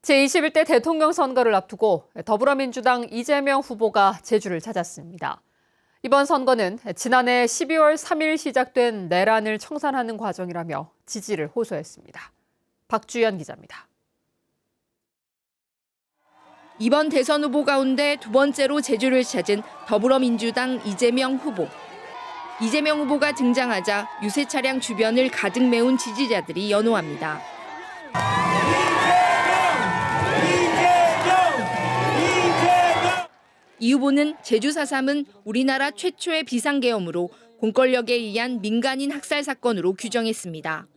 제21대 대통령 선거를 앞두고 더불어민주당 이재명 후보가 제주를 찾았습니다. 이번 선거는 지난해 12월 3일 시작된 내란을 청산하는 과정이라며 지지를 호소했습니다. 박주연 기자입니다. 이번 대선 후보 가운데 두 번째로 제주를 찾은 더불어민주당 이재명 후보. 이재명 후보가 등장하자 유세 차량 주변을 가득 메운 지지자들이 연호합니다. 이 후보는 제주 4.3은 우리나라 최초의 비상계엄으로 공권력에 의한 민간인 학살 사건으로 규정했습니다.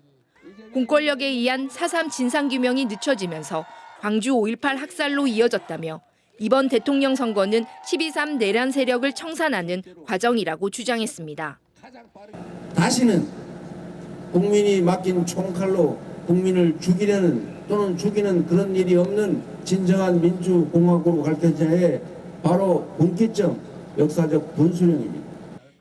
공권력에 의한 4.3 진상규명이 늦춰지면서 광주 5.18 학살로 이어졌다며 이번 대통령 선거는 12.3 내란 세력을 청산하는 과정이라고 주장했습니다. 다시는 국민이 맡긴 총칼로 국민을 죽이려는 또는 죽이는 그런 일이 없는 진정한 민주공화국으로 갈 때에 바로 본기점 역사적 분수령입니다.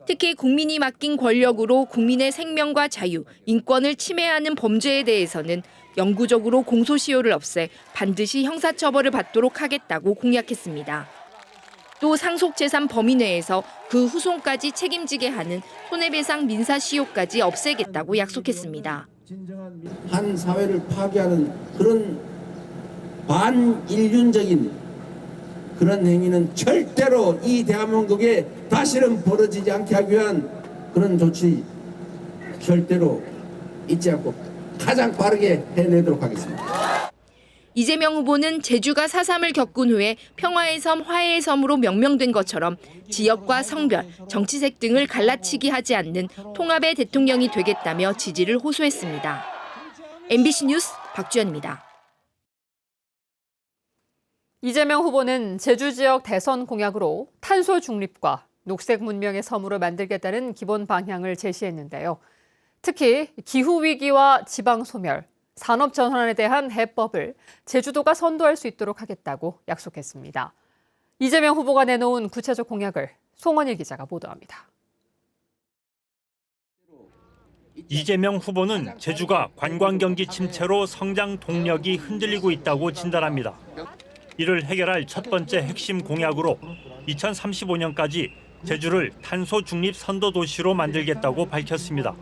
특히 국민이 맡긴 권력으로 국민의 생명과 자유, 인권을 침해하는 범죄에 대해서는 영구적으로 공소시효를 없애 반드시 형사처벌을 받도록 하겠다고 공약했습니다. 또 상속재산 범위 내에서 그 후손까지 책임지게 하는 손해배상 민사시효까지 없애겠다고 약속했습니다. 한 사회를 파괴하는 그런 반인륜적인 그런 행위는 절대로 이 대한민국에 다시는 벌어지지 않게 하기 위한 그런 조치 절대로 잊지 않고 가장 빠르게 해내도록 하겠습니다. 이재명 후보는 제주가 4.3을 겪은 후에 평화의 섬, 화해의 섬으로 명명된 것처럼 지역과 성별, 정치색 등을 갈라치기 하지 않는 통합의 대통령이 되겠다며 지지를 호소했습니다. MBC 뉴스 박주연입니다. 이재명 후보는 제주 지역 대선 공약으로 탄소 중립과 녹색 문명의 섬으로 만들겠다는 기본 방향을 제시했는데요. 특히 기후위기와 지방소멸, 산업전환에 대한 해법을 제주도가 선도할 수 있도록 하겠다고 약속했습니다. 이재명 후보가 내놓은 구체적 공약을 송원일 기자가 보도합니다. 이재명 후보는 제주가 관광경기 침체로 성장 동력이 흔들리고 있다고 진단합니다. 이를 해결할 첫 번째 핵심 공약으로 2035년까지 제주를 탄소 중립 선도 도시로 만들겠다고 밝혔습니다.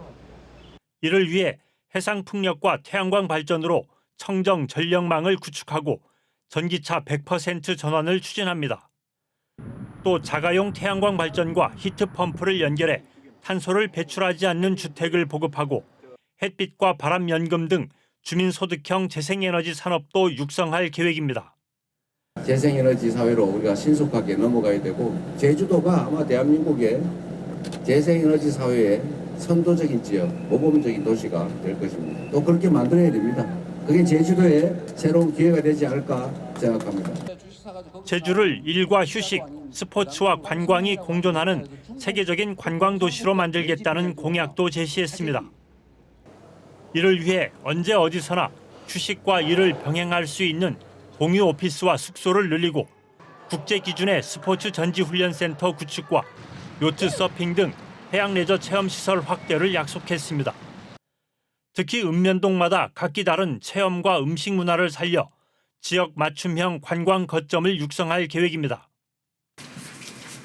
이를 위해 해상 풍력과 태양광 발전으로 청정 전력망을 구축하고 전기차 100% 전환을 추진합니다. 또 자가용 태양광 발전과 히트펌프를 연결해 탄소를 배출하지 않는 주택을 보급하고 햇빛과 바람 연금 등 주민소득형 재생에너지 산업도 육성할 계획입니다. 재생에너지 사회로 우리가 신속하게 넘어가야 되고 제주도가 아마 대한민국의 재생에너지 사회의 선도적인 지역, 모범적인 도시가 될 것입니다. 또 그렇게 만들어야 됩니다. 그게 제주도의 새로운 기회가 되지 않을까 생각합니다. 제주를 일과 휴식, 스포츠와 관광이 공존하는 세계적인 관광도시로 만들겠다는 공약도 제시했습니다. 이를 위해 언제 어디서나 휴식과 일을 병행할 수 있는 공유 오피스와 숙소를 늘리고 국제 기준의 스포츠 전지훈련센터 구축과 요트 서핑 등 해양 레저 체험 시설 확대를 약속했습니다. 특히 읍면동마다 각기 다른 체험과 음식 문화를 살려 지역 맞춤형 관광 거점을 육성할 계획입니다.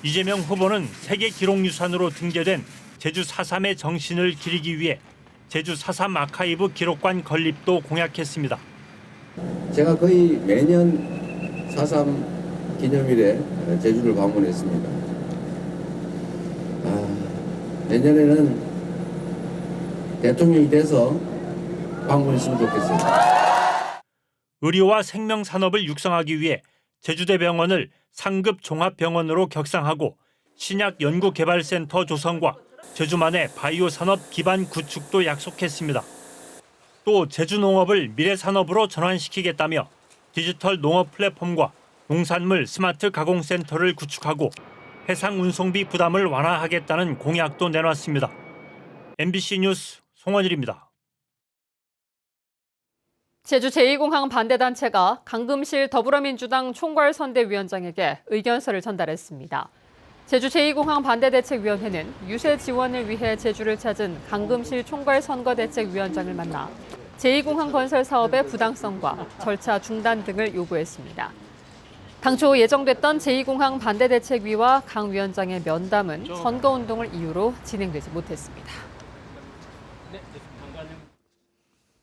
이재명 후보는 세계 기록유산으로 등재된 제주 4.3의 정신을 기리기 위해 제주 4.3 아카이브 기록관 건립도 공약했습니다. 제가 거의 매년 4.3 기념일에 제주를 방문했습니다. 내년에는 대통령이 돼서 방문했으면 좋겠어요. 의료와 생명산업을 육성하기 위해 제주대병원을 상급 종합병원으로 격상하고 신약연구개발센터 조성과 제주만의 바이오 산업 기반 구축도 약속했습니다. 또 제주농업을 미래산업으로 전환시키겠다며 디지털 농업 플랫폼과 농산물 스마트 가공센터를 구축하고 해상 운송비 부담을 완화하겠다는 공약도 내놨습니다. MBC 뉴스 송원일입니다. 제주 제2공항 반대단체가 강금실 더불어민주당 총괄선대위원장에게 의견서를 전달했습니다. 제주 제2공항 반대대책위원회는 유세 지원을 위해 제주를 찾은 강금실 총괄선거대책위원장을 만나 제2공항 건설 사업의 부당성과 절차 중단 등을 요구했습니다. 당초 예정됐던 제2공항 반대대책위와 강 위원장의 면담은 선거운동을 이유로 진행되지 못했습니다.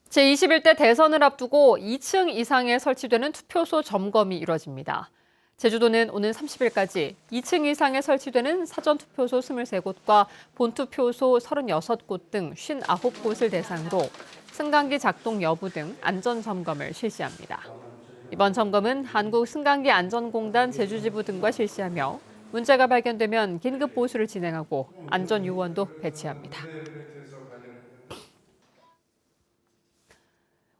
제21대 대선을 앞두고 2층 이상에 설치되는 투표소 점검이 이뤄집니다. 제주도는 오는 30일까지 2층 이상에 설치되는 사전투표소 23곳과 본투표소 36곳 등 59곳을 대상으로 승강기 작동 여부 등 안전점검을 실시합니다. 이번 점검은 한국승강기안전공단 제주지부 등과 실시하며 문제가 발견되면 긴급 보수를 진행하고 안전요원도 배치합니다.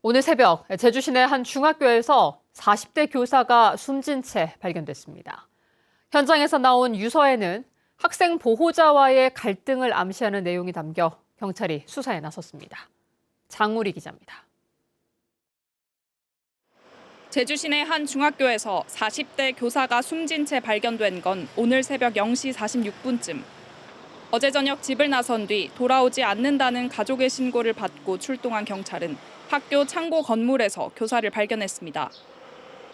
오늘 새벽 제주 시내 한 중학교에서 40대 교사가 숨진 채 발견됐습니다. 현장에서 나온 유서에는 학생 보호자와의 갈등을 암시하는 내용이 담겨 경찰이 수사에 나섰습니다. 장우리 기자입니다. 제주 시내 한 중학교에서 40대 교사가 숨진 채 발견된 건 오늘 새벽 0시 46분쯤. 어제 저녁 집을 나선 뒤 돌아오지 않는다는 가족의 신고를 받고 출동한 경찰은 학교 창고 건물에서 교사를 발견했습니다.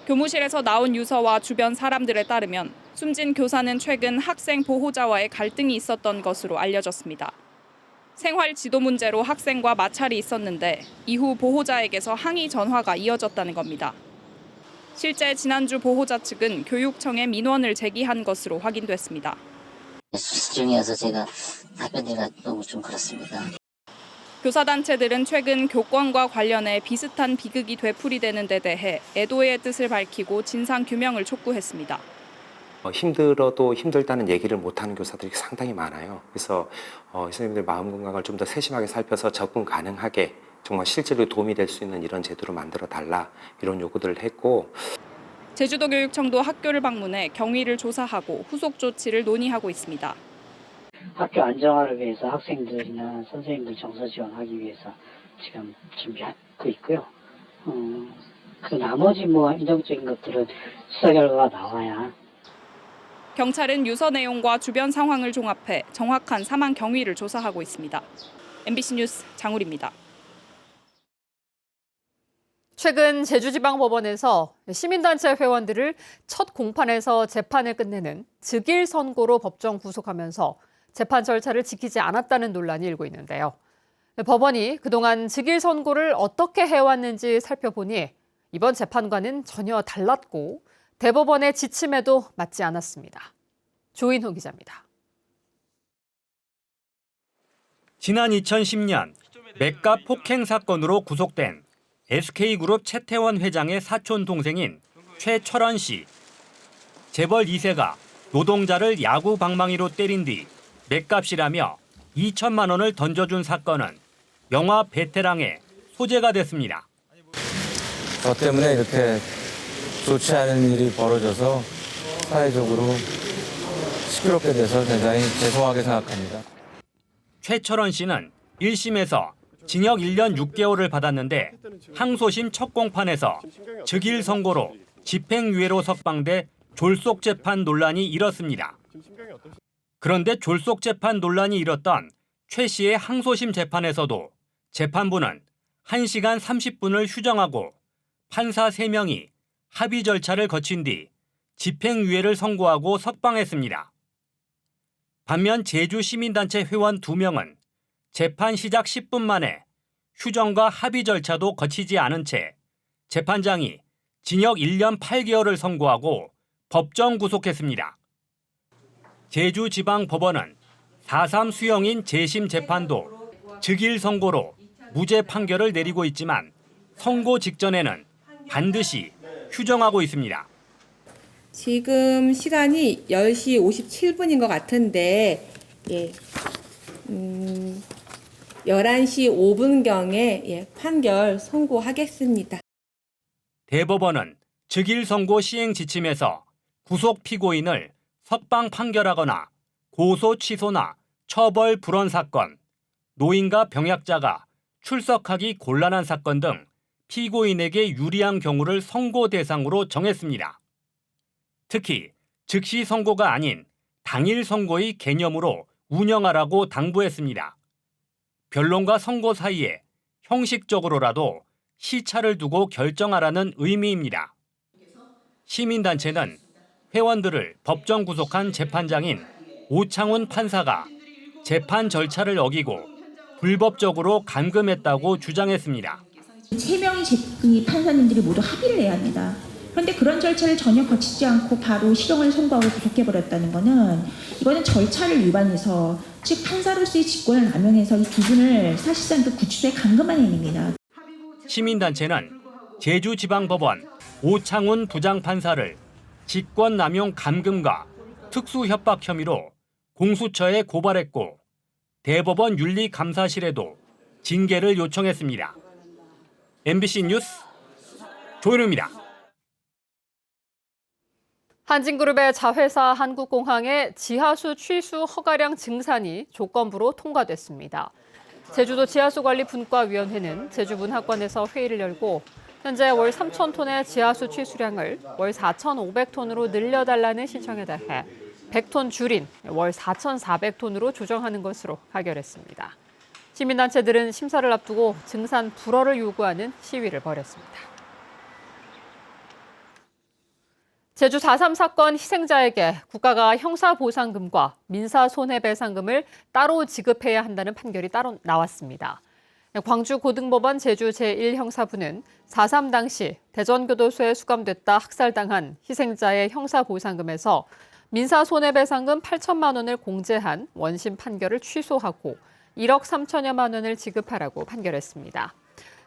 교무실에서 나온 유서와 주변 사람들에 따르면 숨진 교사는 최근 학생 보호자와의 갈등이 있었던 것으로 알려졌습니다. 생활 지도 문제로 학생과 마찰이 있었는데 이후 보호자에게서 항의 전화가 이어졌다는 겁니다. 실제 지난주 보호자 측은 교육청에 민원을 제기한 것으로 확인됐습니다. 수습 중이어서 제가 답변드리기가 너무 좀 그렇습니다. 교사단체들은 최근 교권과 관련해 비슷한 비극이 되풀이되는 데 대해 애도의 뜻을 밝히고 진상규명을 촉구했습니다. 힘들어도 힘들다는 얘기를 못하는 교사들이 상당히 많아요. 그래서 선생님들 마음 건강을 좀 더 세심하게 살펴서 접근 가능하게 정말 실제로 도움이 될 수 있는 이런 제도를 만들어 달라 이런 요구들을 했고 제주도교육청도 학교를 방문해 경위를 조사하고 후속 조치를 논의하고 있습니다. 학교 안정화를 위해서 학생들이나 선생님들 정서 지원하기 위해서 지금 준비하고 있고요. 그 나머지 인정적인 것들은 수사 결과가 나와야. 경찰은 유서 내용과 주변 상황을 종합해 정확한 사망 경위를 조사하고 있습니다. MBC 뉴스 장우리입니다. 최근 제주지방법원에서 시민단체 회원들을 첫 공판에서 재판을 끝내는 즉일 선고로 법정 구속하면서 재판 절차를 지키지 않았다는 논란이 일고 있는데요. 법원이 그동안 즉일 선고를 어떻게 해왔는지 살펴보니 이번 재판과는 전혀 달랐고 대법원의 지침에도 맞지 않았습니다. 조인호 기자입니다. 지난 2010년 맥가 폭행 사건으로 구속된 SK그룹 최태원 회장의 사촌 동생인 최철원 씨. 재벌 2세가 노동자를 야구 방망이로 때린 뒤 맥값이라며 2천만 원을 던져준 사건은 영화 베테랑의 소재가 됐습니다. 저 때문에 이렇게 좋지 않은 일이 벌어져서 사회적으로 시끄럽게 돼서 대단히 죄송하게 생각합니다. 최철원 씨는 1심에서 징역 1년 6개월을 받았는데 항소심 첫 공판에서 즉일 선고로 집행유예로 석방돼 졸속 재판 논란이 일었습니다. 그런데 졸속 재판 논란이 일었던 최 씨의 항소심 재판에서도 재판부는 1시간 30분을 휴정하고 판사 3명이 합의 절차를 거친 뒤 집행유예를 선고하고 석방했습니다. 반면 제주 시민단체 회원 2명은 재판 시작 10분 만에 휴정과 합의 절차도 거치지 않은 채 재판장이 징역 1년 8개월을 선고하고 법정 구속했습니다. 제주지방법원은 4.3 수용인 재심 재판도 즉일 선고로 무죄 판결을 내리고 있지만 선고 직전에는 반드시 휴정하고 있습니다. 지금 시간이 10시 57분인 것 같은데 11시 5분경에 판결 선고하겠습니다. 대법원은 즉일 선고 시행 지침에서 구속 피고인을 석방 판결하거나 고소 취소나 처벌 불원 사건, 노인과 병약자가 출석하기 곤란한 사건 등 피고인에게 유리한 경우를 선고 대상으로 정했습니다. 특히 즉시 선고가 아닌 당일 선고의 개념으로 운영하라고 당부했습니다. 변론과 선고 사이에 형식적으로라도 시차를 두고 결정하라는 의미입니다. 시민단체는 회원들을 법정 구속한 재판장인 오창훈 판사가 재판 절차를 어기고 불법적으로 감금했다고 주장했습니다. 3명의 판사님들이 모두 합의를 해야 합니다. 그런데 그런 절차를 전혀 거치지 않고 바로 실형을 선고하고 구속해버렸다는 이거는 절차를 위반해서 즉 판사로서의 직권을 남용해서 이 두 분을 사실상 그 구치소에 감금한 행위입니다. 시민단체는 제주지방법원 오창훈 부장판사를 직권남용 감금과 특수협박 혐의로 공수처에 고발했고 대법원 윤리감사실에도 징계를 요청했습니다. MBC 뉴스 조현우입니다. 한진그룹의 자회사 한국공항의 지하수 취수 허가량 증산이 조건부로 통과됐습니다. 제주도 지하수관리분과위원회는 제주문학관에서 회의를 열고 현재 월 3,000톤의 지하수 취수량을 월 4,500톤으로 늘려달라는 신청에 대해 100톤 줄인 월 4,400톤으로 조정하는 것으로 가결했습니다. 시민단체들은 심사를 앞두고 증산 불허를 요구하는 시위를 벌였습니다. 제주 4.3 사건 희생자에게 국가가 형사보상금과 민사손해배상금을 따로 지급해야 한다는 판결이 따로 나왔습니다. 광주고등법원 제주 제1형사부는 4.3 당시 대전교도소에 수감됐다 학살당한 희생자의 형사보상금에서 민사손해배상금 8천만 원을 공제한 원심 판결을 취소하고 1억 3천여만 원을 지급하라고 판결했습니다.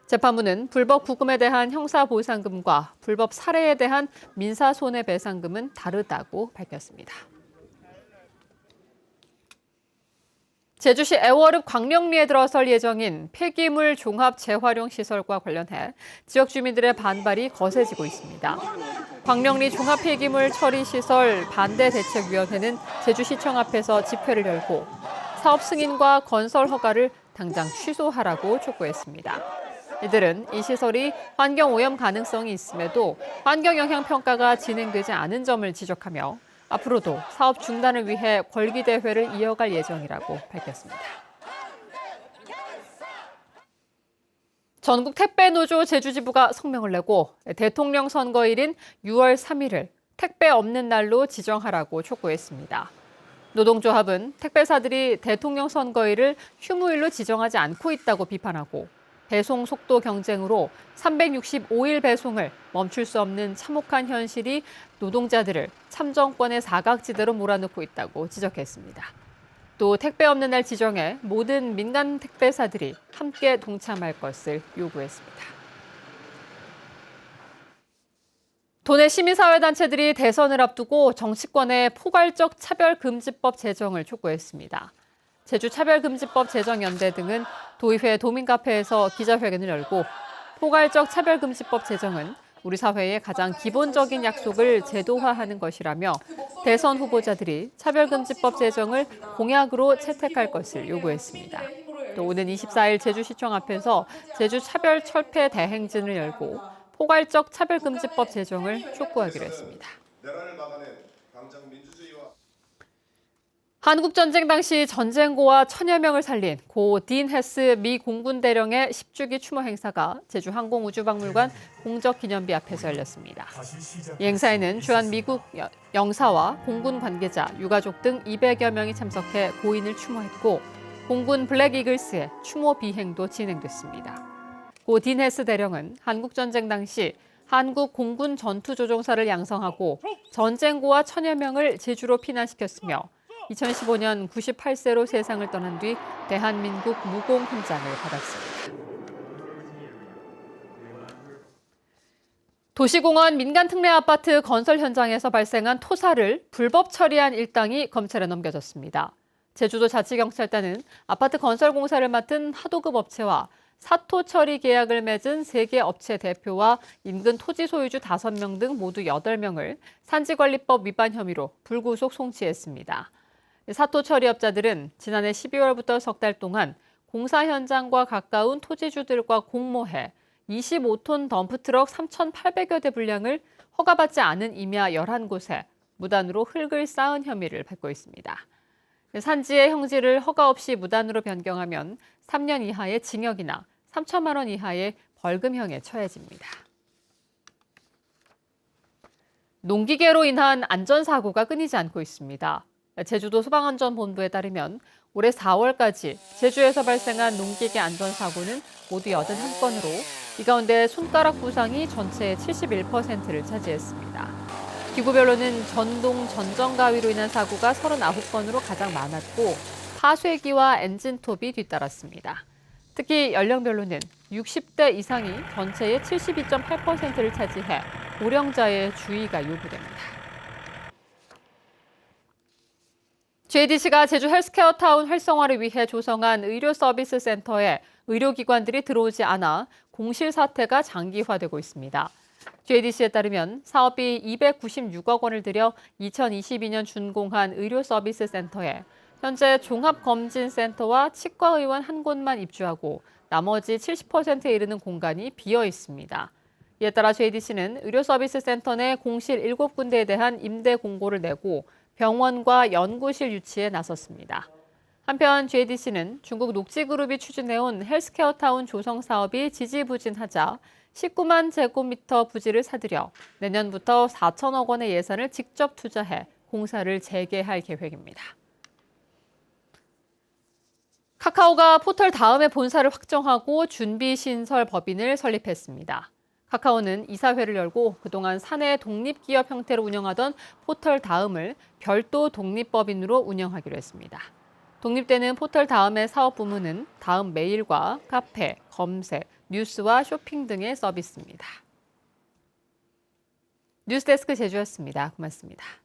재판부는 불법 구금에 대한 형사보상금과 불법 살해에 대한 민사손해배상금은 다르다고 밝혔습니다. 제주시 애월읍 광령리에 들어설 예정인 폐기물 종합 재활용 시설과 관련해 지역 주민들의 반발이 거세지고 있습니다. 광령리 종합 폐기물 처리 시설 반대대책위원회는 제주시청 앞에서 집회를 열고 사업 승인과 건설 허가를 당장 취소하라고 촉구했습니다. 이들은 이 시설이 환경 오염 가능성이 있음에도 환경 영향 평가가 진행되지 않은 점을 지적하며 앞으로도 사업 중단을 위해 걸기 대회를 이어갈 예정이라고 밝혔습니다. 전국 택배노조 제주지부가 성명을 내고 대통령 선거일인 6월 3일을 택배 없는 날로 지정하라고 촉구했습니다. 노동조합은 택배사들이 대통령 선거일을 휴무일로 지정하지 않고 있다고 비판하고 배송 속도 경쟁으로 365일 배송을 멈출 수 없는 참혹한 현실이 노동자들을 참정권의 사각지대로 몰아넣고 있다고 지적했습니다. 또 택배 없는 날 지정에 모든 민간 택배사들이 함께 동참할 것을 요구했습니다. 도내 시민사회단체들이 대선을 앞두고 정치권의 포괄적 차별금지법 제정을 촉구했습니다. 제주차별금지법 제정연대 등은 도의회 도민카페에서 기자회견을 열고 포괄적 차별금지법 제정은 우리 사회의 가장 기본적인 약속을 제도화하는 것이라며 대선 후보자들이 차별금지법 제정을 공약으로 채택할 것을 요구했습니다. 또 오는 24일 제주시청 앞에서 제주차별철폐 대행진을 열고 포괄적 차별금지법 제정을 촉구하기로 했습니다. 한국전쟁 당시 전쟁고와 천여 명을 살린 고 딘 헤스 미 공군 대령의 10주기 추모 행사가 제주 항공우주박물관 공적기념비 앞에서 열렸습니다. 이 행사에는 주한 미국 영사와 공군 관계자, 유가족 등 200여 명이 참석해 고인을 추모했고 공군 블랙 이글스의 추모 비행도 진행됐습니다. 고 딘 헤스 대령은 한국전쟁 당시 한국 공군 전투조종사를 양성하고 전쟁고와 천여 명을 제주로 피난시켰으며 2015년 98세로 세상을 떠난 뒤 대한민국 무공훈장을 받았습니다. 도시공원 민간특례 아파트 건설 현장에서 발생한 토사를 불법 처리한 일당이 검찰에 넘겨졌습니다. 제주도 자치경찰단은 아파트 건설 공사를 맡은 하도급 업체와 사토 처리 계약을 맺은 3개 업체 대표와 인근 토지 소유주 5명 등 모두 8명을 산지관리법 위반 혐의로 불구속 송치했습니다. 사토 처리업자들은 지난해 12월부터 석 달 동안 공사 현장과 가까운 토지주들과 공모해 25톤 덤프트럭 3,800여 대 분량을 허가받지 않은 임야 11곳에 무단으로 흙을 쌓은 혐의를 받고 있습니다. 산지의 형질을 허가 없이 무단으로 변경하면 3년 이하의 징역이나 3천만 원 이하의 벌금형에 처해집니다. 농기계로 인한 안전사고가 끊이지 않고 있습니다. 제주도 소방안전본부에 따르면 올해 4월까지 제주에서 발생한 농기계 안전사고는 모두 81건으로 이 가운데 손가락 부상이 전체의 71%를 차지했습니다. 기구별로는 전동 전정가위로 인한 사고가 39건으로 가장 많았고 파쇄기와 엔진톱이 뒤따랐습니다. 특히 연령별로는 60대 이상이 전체의 72.8%를 차지해 고령자의 주의가 요구됩니다. JDC가 제주 헬스케어 타운 활성화를 위해 조성한 의료 서비스 센터에 의료기관들이 들어오지 않아 공실 사태가 장기화되고 있습니다. JDC에 따르면 사업비 296억 원을 들여 2022년 준공한 의료 서비스 센터에 현재 종합검진센터와 치과의원 한 곳만 입주하고 나머지 70%에 이르는 공간이 비어 있습니다. 이에 따라 JDC는 의료 서비스 센터 내 공실 7군데에 대한 임대 공고를 내고 병원과 연구실 유치에 나섰습니다. 한편 JDC는 중국 녹지그룹이 추진해온 헬스케어 타운 조성 사업이 지지부진하자 19만 제곱미터 부지를 사들여 내년부터 4천억 원의 예산을 직접 투자해 공사를 재개할 계획입니다. 카카오가 포털 다음의 본사를 확정하고 준비신설 법인을 설립했습니다. 카카오는 이사회를 열고 그동안 사내 독립기업 형태로 운영하던 포털 다음을 별도 독립법인으로 운영하기로 했습니다. 독립되는 포털 다음의 사업 부문은 다음 메일과 카페, 검색, 뉴스와 쇼핑 등의 서비스입니다. 뉴스데스크 제주였습니다. 고맙습니다.